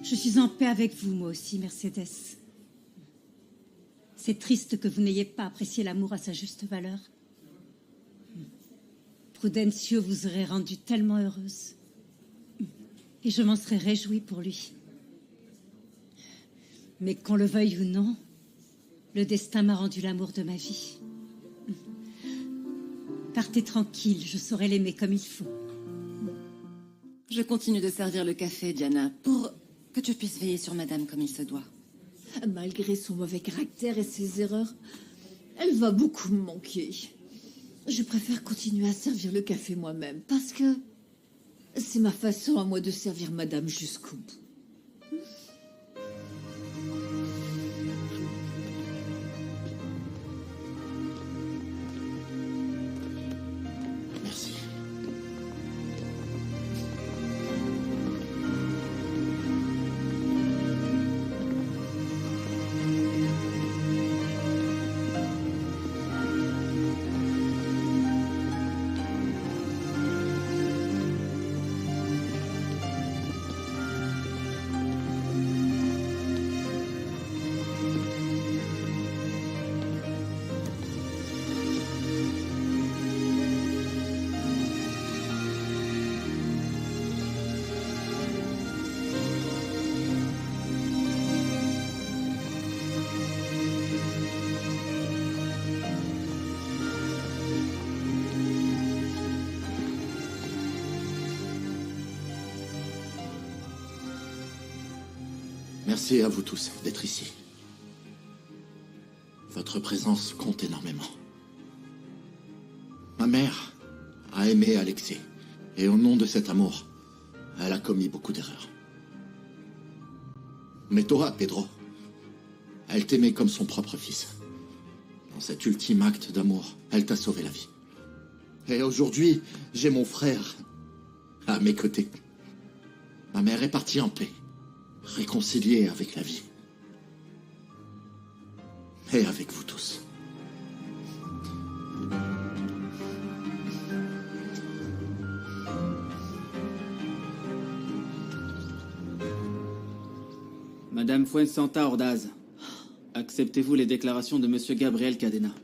Je suis en paix avec vous, moi aussi, Mercedes. C'est triste que vous n'ayez pas apprécié l'amour à sa juste valeur. Prudencio vous aurait rendue tellement heureuse. Et je m'en serais réjouie pour lui. Mais qu'on le veuille ou non, le destin m'a rendu l'amour de ma vie. Partez tranquille, je saurai l'aimer comme il faut. Je continue de servir le café, Diana, pour que tu puisses veiller sur madame comme il se doit. Malgré son mauvais caractère et ses erreurs, elle va beaucoup me manquer. Je préfère continuer à servir le café moi-même, parce que c'est ma façon à moi de servir madame jusqu'au bout. Merci. Merci à vous tous d'être ici. Votre présence compte énormément. Ma mère a aimé Alexei, et au nom de cet amour, elle a commis beaucoup d'erreurs. Mais toi, Pedro, elle t'aimait comme son propre fils. Dans cet ultime acte d'amour, elle t'a sauvé la vie. Et aujourd'hui, j'ai mon frère à mes côtés. Ma mère est partie en paix, réconciliée avec la vie. Et avec vous tous. Madame Fuensanta Ordaz, acceptez-vous les déclarations de Monsieur Gabriel Cadena?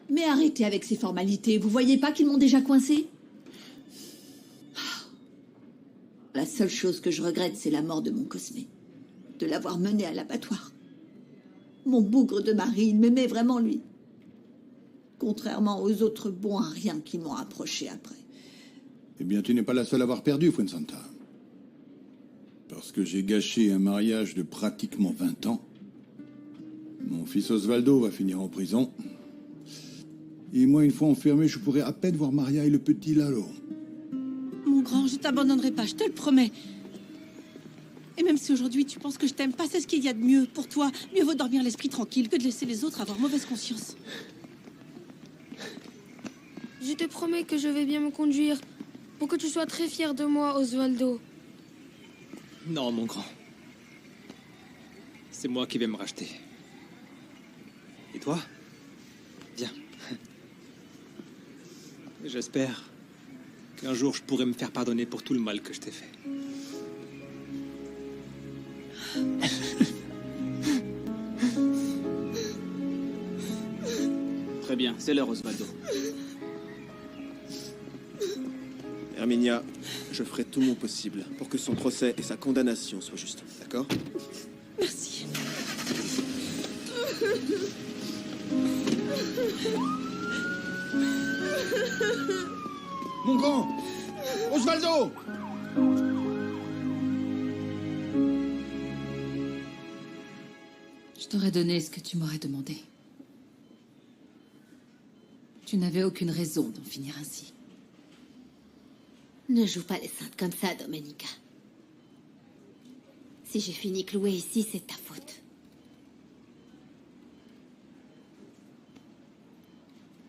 Mais arrêtez avec ces formalités, vous voyez pas qu'ils m'ont déjà coincé? La seule chose que je regrette, c'est la mort de mon Cosmé. De l'avoir mené à l'abattoir. Mon bougre de mari, il m'aimait vraiment, lui. Contrairement aux autres bons à rien qui m'ont approché après. Eh bien, tu n'es pas la seule à avoir perdu, Fuensanta. Parce que j'ai gâché un mariage de pratiquement 20 ans. Mon fils Osvaldo va finir en prison. Et moi, une fois enfermé, je pourrais à peine voir Maria et le petit Lalo. Mon grand, je t'abandonnerai pas, je te le promets. Et même si aujourd'hui tu penses que je t'aime pas, c'est ce qu'il y a de mieux pour toi. Mieux vaut dormir l'esprit tranquille que de laisser les autres avoir mauvaise conscience. Je te promets que je vais bien me conduire pour que tu sois très fier de moi, Osvaldo. Non, mon grand. C'est moi qui vais me racheter. Et toi? Viens. J'espère qu'un jour je pourrai me faire pardonner pour tout le mal que je t'ai fait. Très bien, c'est l'heure, Osvaldo. Herminia, je ferai tout mon possible pour que son procès et sa condamnation soient justes, d'accord? Merci. Mon grand! Osvaldo! Je t'aurais donné ce que tu m'aurais demandé. Tu n'avais aucune raison d'en finir ainsi. Ne joue pas les saintes comme ça, Domenica. Si j'ai fini cloué ici, c'est ta faute.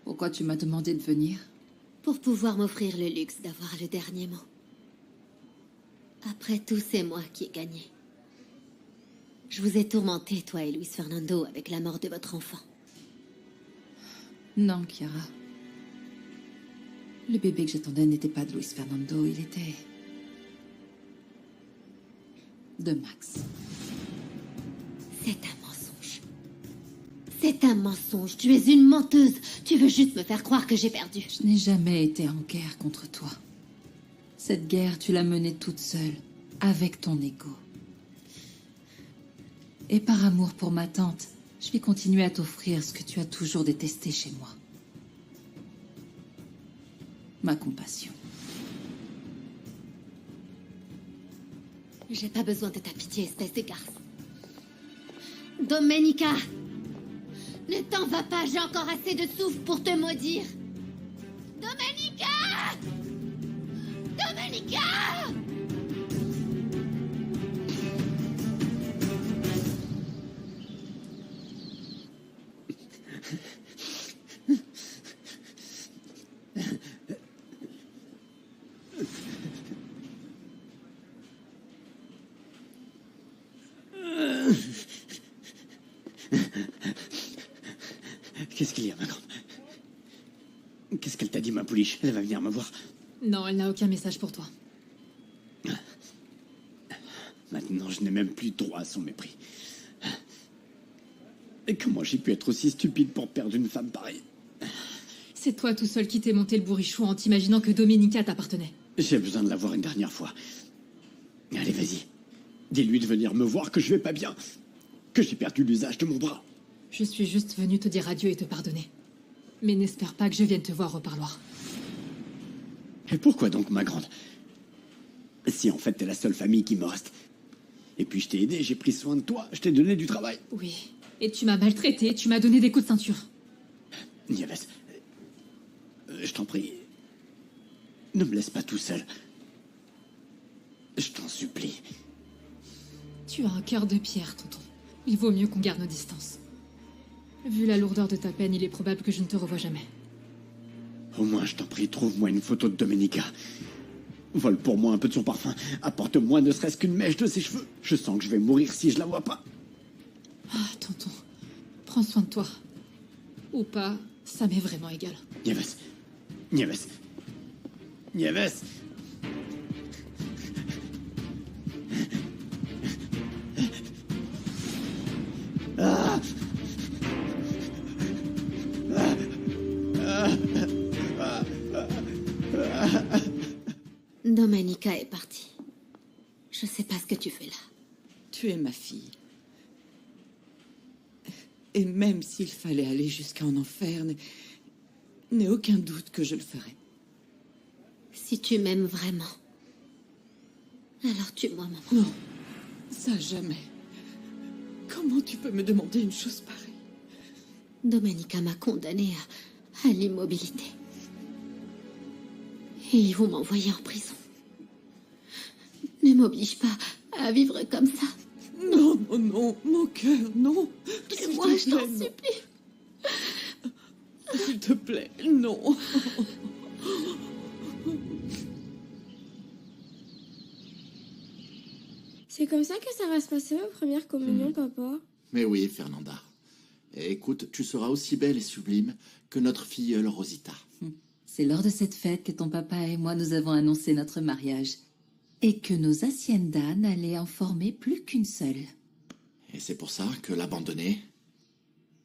Pourquoi tu m'as demandé de venir? Pour pouvoir m'offrir le luxe d'avoir le dernier mot. Après tout, c'est moi qui ai gagné. Je vous ai tourmenté, toi et Luis Fernando, avec la mort de votre enfant. Non, Chiara. Le bébé que j'attendais n'était pas de Luis Fernando, il était... de Max. C'est un mensonge. C'est un mensonge. Tu es une menteuse. Tu veux juste me faire croire que j'ai perdu. Je n'ai jamais été en guerre contre toi. Cette guerre, tu l'as menée toute seule, avec ton ego. Et par amour pour ma tante, je vais continuer à t'offrir ce que tu as toujours détesté chez moi. Ma compassion. J'ai pas besoin de ta pitié, espèce de garce. Domenica! Ne t'en va pas, j'ai encore assez de souffle pour te maudire. Domenica! Domenica! Qu'est-ce qu'il y a, ma grande? Qu'est-ce qu'elle t'a dit, ma pouliche? Elle va venir me voir. Non, elle n'a aucun message pour toi. Maintenant, je n'ai même plus droit à son mépris. Et comment j'ai pu être aussi stupide pour perdre une femme pareille? C'est toi tout seul qui t'es monté le bourrichou en t'imaginant que Domenica t'appartenait. J'ai besoin de la voir une dernière fois. Allez, vas-y. Dis-lui de venir me voir, que je vais pas bien. Que j'ai perdu l'usage de mon bras. Je suis juste venue te dire adieu et te pardonner. Mais n'espère pas que je vienne te voir au parloir. Et pourquoi donc, ma grande? Si en fait t'es la seule famille qui me reste. Et puis je t'ai aidé, j'ai pris soin de toi, je t'ai donné du travail. Oui, et tu m'as maltraité, tu m'as donné des coups de ceinture. Nieves, je t'en prie, ne me laisse pas tout seul. Je t'en supplie. Tu as un cœur de pierre, tonton. Il vaut mieux qu'on garde nos distances. Vu la lourdeur de ta peine, il est probable que je ne te revoie jamais. Au moins, je t'en prie, trouve-moi une photo de Domenica. Vole pour moi un peu de son parfum. Apporte-moi ne serait-ce qu'une mèche de ses cheveux. Je sens que je vais mourir si je la vois pas. Ah, tonton, prends soin de toi. Ou pas, ça m'est vraiment égal. Nieves. Nieves. Nieves. Ah. Domenica est partie. Je sais pas ce que tu fais là. Tu es ma fille. Et même s'il fallait aller jusqu'en enfer, n'aie aucun doute que je le ferai. Si tu m'aimes vraiment, alors tue-moi, maman. Non, ça jamais. Comment tu peux me demander une chose pareille? Domenica m'a condamnée à l'immobilité. Et ils vont m'envoyer en prison. Ne m'oblige pas à vivre comme ça. Non, non, non, mon cœur, non. Tue-moi, je t'en supplie. S'il te plaît, non. C'est comme ça que ça va se passer ma première communion, papa? Mais oui, Fernanda. Et écoute, tu seras aussi belle et sublime que notre filleule Rosita. C'est lors de cette fête que ton papa et moi nous avons annoncé notre mariage. Et que nos haciendas n'allaient en former plus qu'une seule. Et c'est pour ça que l'abandonné,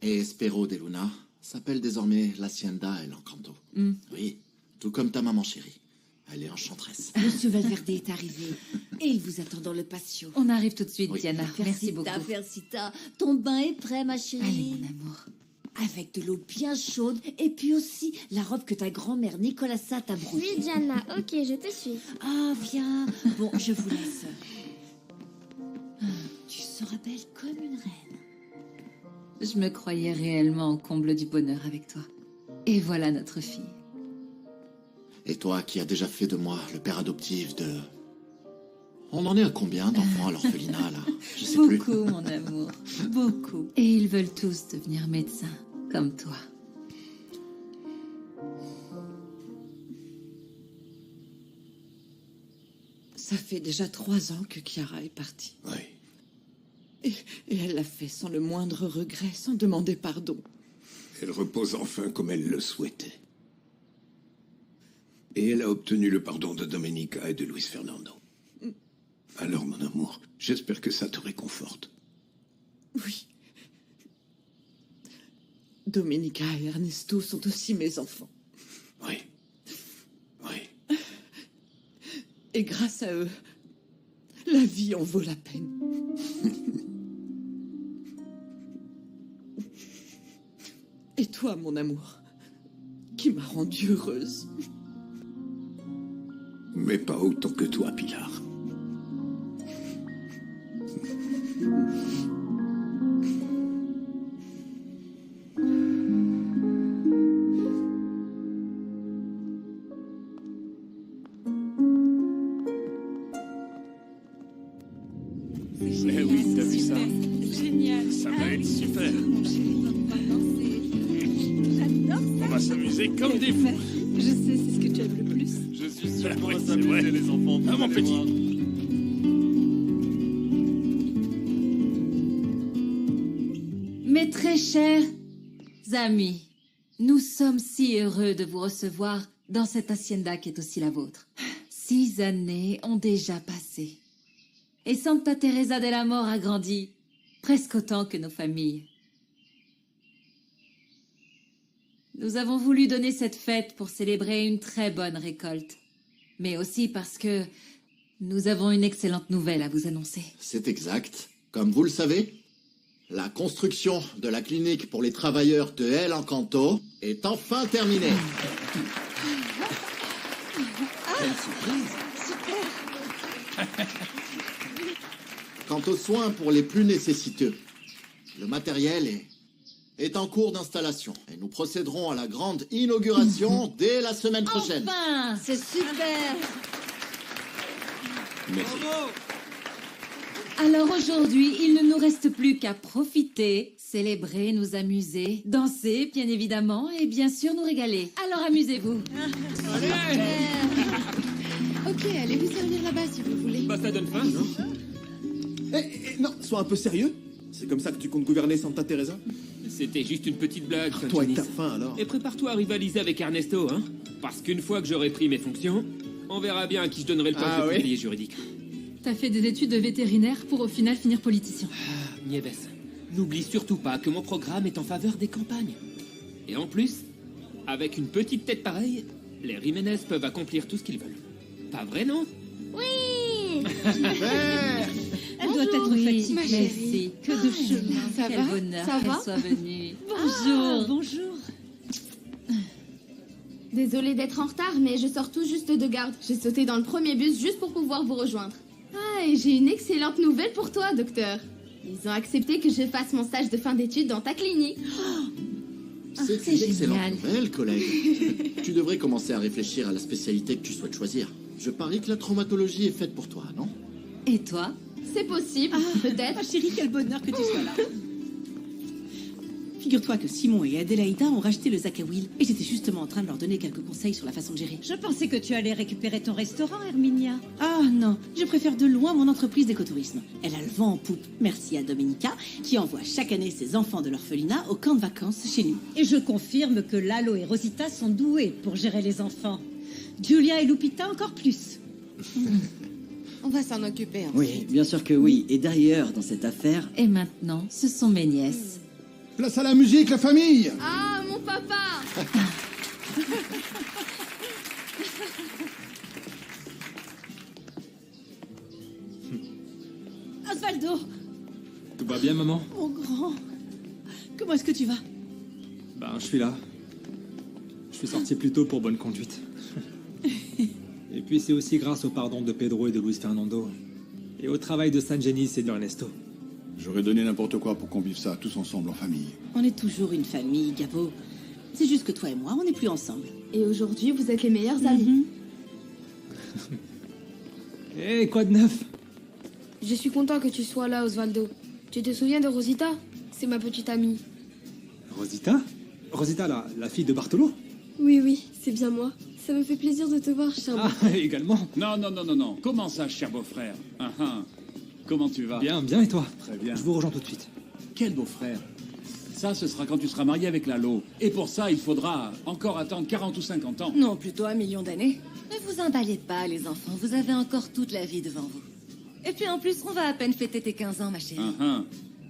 Espero de Luna, s'appelle désormais l'Hacienda El Encanto. Oui, tout comme ta maman chérie. Elle est enchanteresse. Monsieur Valverde est arrivé et il vous attend dans le patio. On arrive tout de suite, Oui. Diana. Merci beaucoup. Felicita, ton bain est prêt, ma chérie. Allez, mon amour. Avec de l'eau bien chaude et puis aussi la robe que ta grand-mère Nicolasa t'a brodée. Oui, Diana, ok, je te suis. Ah, viens. Bon, je vous laisse. Tu seras belle comme une reine. Je me croyais réellement au comble du bonheur avec toi. Et voilà notre fille. Et toi qui as déjà fait de moi le père adoptif de... On en est à combien d'enfants à l'orphelinat, là? Je sais plus. Beaucoup, mon amour. Beaucoup. Et ils veulent tous devenir médecins, comme toi. Ça fait déjà 3 ans que Chiara est partie. Oui. Et elle l'a fait sans le moindre regret, sans demander pardon. Elle repose enfin comme elle le souhaitait. Et elle a obtenu le pardon de Domenica et de Luis Fernando. Alors, mon amour, J'espère que ça te réconforte. Oui. Domenica et Ernesto sont aussi mes enfants. Oui. Et grâce à eux, la vie en vaut la peine. Et toi, mon amour, qui m'a rendue heureuse. Mais pas autant que toi, Pilar. Mais oui, t'as vu ça? Génial. Ça va être super. On va s'amuser comme des fous. Je sais, c'est ce que tu aimes le plus. Je suis sûr qu'on va s'amuser, les enfants. Ah, mon petit. Mes très chers amis, nous sommes si heureux de vous recevoir dans cette hacienda qui est aussi la vôtre. 6 années ont déjà passé. Et Santa Teresa del Amor a grandi presque autant que nos familles. Nous avons voulu donner cette fête pour célébrer une très bonne récolte, mais aussi parce que nous avons une excellente nouvelle à vous annoncer. C'est exact. Comme vous le savez, la construction de la clinique pour les travailleurs de El Encanto est enfin terminée. Quelle surprise! Super! Quant aux soins pour les plus nécessiteux, le matériel est en cours d'installation et nous procéderons à la grande inauguration dès la semaine prochaine. Enfin, c'est super! Merci. Alors aujourd'hui, il ne nous reste plus qu'à profiter, célébrer, nous amuser, danser, bien évidemment, et bien sûr nous régaler. Alors amusez-vous. Ok, allez vous servir là-bas si vous voulez. Bah ça donne faim, non? Non, sois un peu sérieux. C'est comme ça que tu comptes gouverner Santa Teresa? C'était juste une petite blague, toi et ta Janice. faim, alors. Et prépare-toi à rivaliser avec Ernesto, hein. Parce qu'une fois que j'aurai pris mes fonctions, on verra bien à qui je donnerai le poste de conseiller juridique. T'as fait des études de vétérinaire pour au final finir politicien. Nieves, n'oublie surtout pas que mon programme est en faveur des campagnes. Et en plus, avec une petite tête pareille, les Jiménez peuvent accomplir tout ce qu'ils veulent. Pas vrai, non? Oui. Elle doit être fatiguée. Ma chérie. Que de chemin. Ça Quel va bonheur Ça qu'elle va soit venue. Bonjour. Bonjour. Désolée d'être en retard, mais je sors tout juste de garde. J'ai sauté dans le premier bus juste pour pouvoir vous rejoindre. Ah, et j'ai une excellente nouvelle pour toi, docteur. Ils ont accepté que je fasse mon stage de fin d'études dans ta clinique. C'est une excellente nouvelle, collègue. Tu devrais commencer à réfléchir à la spécialité que tu souhaites choisir. Je parie que la traumatologie est faite pour toi, non? Et toi? C'est possible, peut-être. Ah, chérie, quel bonheur que tu sois là. Figure-toi que Simon et Adélaïda ont racheté le Zakawil et j'étais justement en train de leur donner quelques conseils sur la façon de gérer. Je pensais que tu allais récupérer ton restaurant, Herminia. Ah non, je préfère de loin mon entreprise d'écotourisme. Elle a le vent en poupe. Merci à Domenica qui envoie chaque année ses enfants de l'orphelinat au camp de vacances chez nous. Et je confirme que Lalo et Rosita sont doués pour gérer les enfants. Julia et Lupita encore plus. On va s'en occuper. Oui, bien sûr que oui. Et d'ailleurs, dans cette affaire... Et maintenant, ce sont mes nièces. Place à la musique, la famille! Ah, mon papa! Osvaldo, Tout va bien, maman? mon grand, comment est-ce que tu vas? Ben, je suis là. Je suis sorti plus tôt pour bonne conduite. Et puis c'est aussi grâce au pardon de Pedro et de Luis Fernando. Et au travail de San Genis et de Ernesto. J'aurais donné n'importe quoi pour qu'on vive ça tous ensemble en famille. On est toujours une famille, Gabo. C'est juste que toi et moi, on n'est plus ensemble. Et aujourd'hui, vous êtes les meilleurs amis. Hé, quoi de neuf? Je suis content que tu sois là, Osvaldo. Tu te souviens de Rosita? C'est ma petite amie. Rosita? Rosita, la fille de Bartolo? Oui, c'est bien moi. Ça me fait plaisir de te voir, cher beau. Ah, également. Non. Comment ça, cher beau-frère? Comment tu vas? Bien, et toi? Très bien. Je vous rejoins tout de suite. Quel beau-frère? Ça, ce sera quand tu seras marié avec Lalo. Et pour ça, il faudra encore attendre 40 ou 50 ans. Non, plutôt 1 million d'années. Ne vous emballez pas, les enfants. Vous avez encore toute la vie devant vous. Et puis en plus, on va à peine fêter tes 15 ans, ma chérie.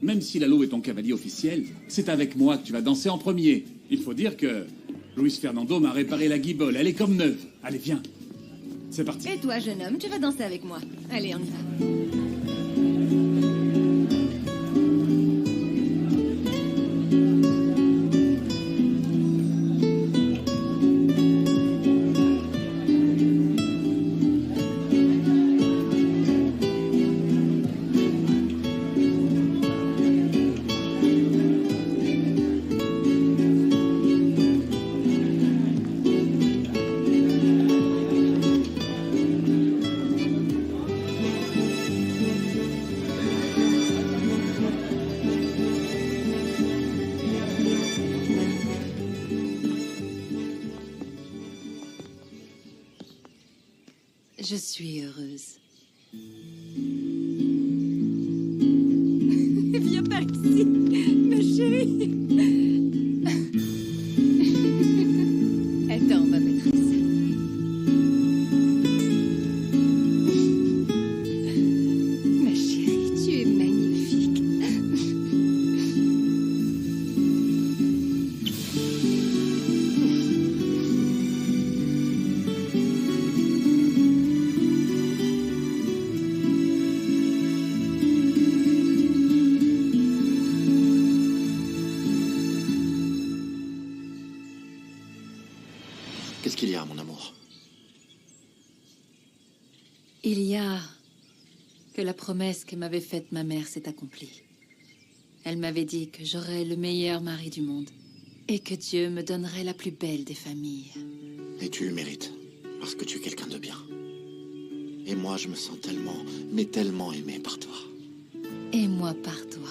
Même si Lalo est ton cavalier officiel, c'est avec moi que tu vas danser en premier. Il faut dire que Luis Fernando m'a réparé la guibole. Elle est comme neuve. Allez, viens. C'est parti. Et toi, jeune homme, tu vas danser avec moi. Allez, on y va. Je suis heureuse. Viens par ici, ma chérie. Attends, ma maîtresse. Ma chérie, tu es magnifique. Qu'est-ce qu'il y a, mon amour? Il y a que la promesse que m'avait faite ma mère s'est accomplie. Elle m'avait dit que j'aurais le meilleur mari du monde et que Dieu me donnerait la plus belle des familles. Et tu le mérites, parce que tu es quelqu'un de bien. Et moi, je me sens tellement, mais tellement aimé par toi. Et moi par toi.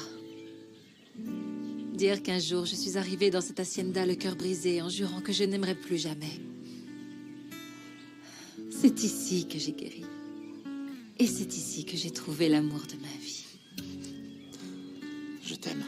Dire qu'un jour je suis arrivée dans cette hacienda le cœur brisé en jurant que je n'aimerais plus jamais. C'est ici que j'ai guéri. Et c'est ici que j'ai trouvé l'amour de ma vie. Je t'aime.